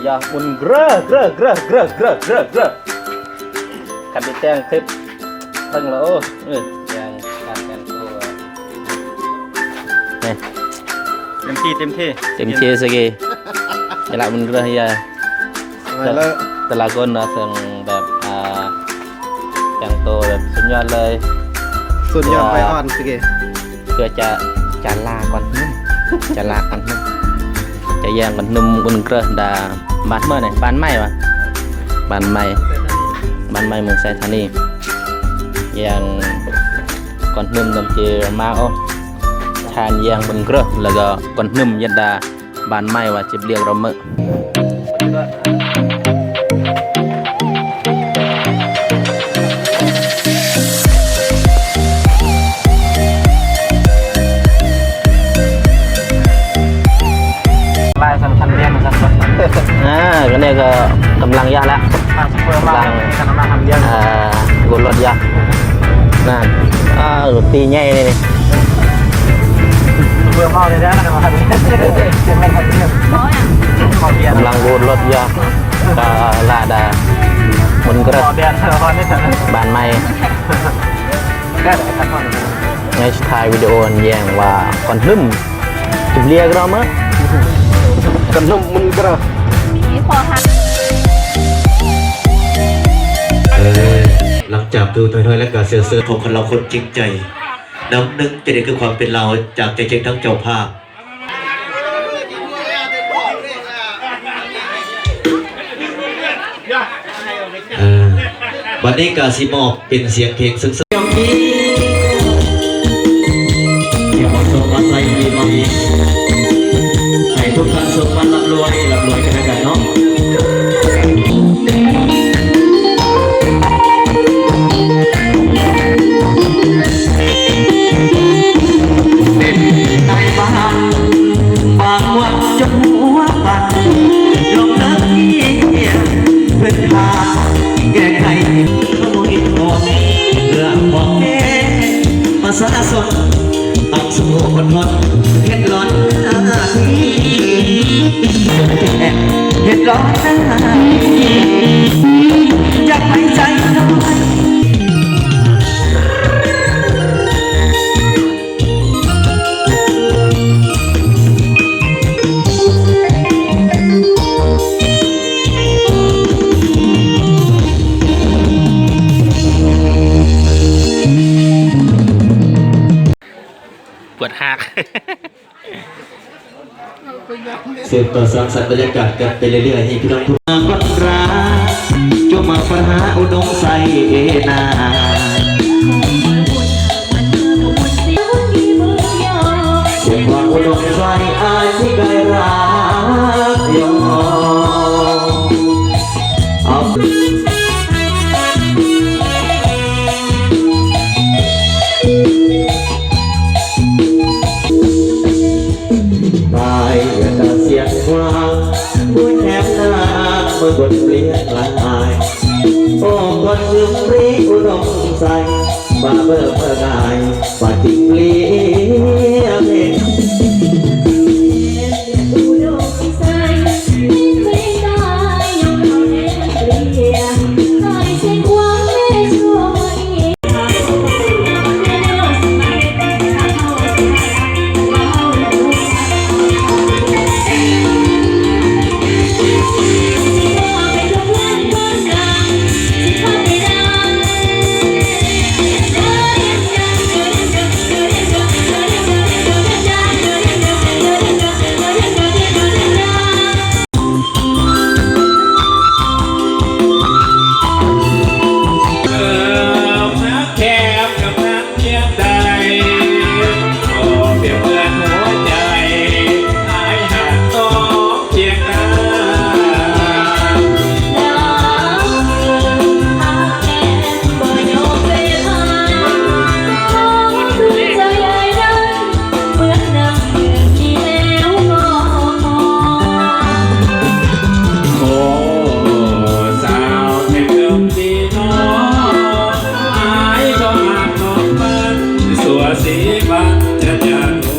ยาบุญเกลือขัดดิแตงทิพย์ตั้งแล้วยังการกันตัวนี่เต็มที่สกีจะละบุญเกลือyaแต่ละคนนะซึ่งแบบแต่งตัวแบบสุดยอดเลยสุดยอดไปอ่อนสกีเพื่อจะลาก่อนจะลาก่อนจะย่างก่อนนุ่มบุญเกลือดาบ้านเมื่อไหร่บ้านไม้วะบ้านไม้เมืองไซธานีย่างก่อนนุ่มน้ำเจียวมาโอ้ทานย่างบุญเกลือแล้วก็ก่อนนุ่มยันดาบ้านไม้วะจะเรียกเราเมื่อก็เนี่ยก็กำลังยากแล้วกำลังกดรถยากนั่นตีใหญ่เลยเบื่อเมาเลยนะกำลังกดรถยากก็ลาดามันก็บ้านใหม่ในถ่ายวิดีโอแย่งว่าก่อนนุ่มจุดเรียกเราเมื่อก่อนนุ่มมันก็หลังจากดูถอยๆและการเสือของคนเราคนจริงใจน้ำนึกจะได้คือความเป็นเราจากใจจริงทั้งเจ้าภาพวันนี้กาซิมอบเป็นเสียงเพลงซึ้งๆอย่างนี้อย่าเอาโซ่มาใส่ดีมาอีกให้ทุกท่านสุขมันร่ำรวยกันแล้วกันเนาะสาสดต้องสู้คนทนเห็ดร้อนหน้าที่เห็ดร้อนหน้าที่อยากให้ใจน้อยหักสืบต่อสร้างสรรค์บรรยากาศกันไปเรื่อยๆให้พี่น้องทุกคนรักจงมาปัญหาอุดมใส่นาเสียงความอุดมใส่อายที่เคยรักยอเอาเสียงว่าผู้แทบหน้าเมื่อบทเปลี่ยนลายโอ้คนลืมรีอุดมใสบาเบอร์เมื่อกายปาจิงเลี้ยงสีบ้านจะ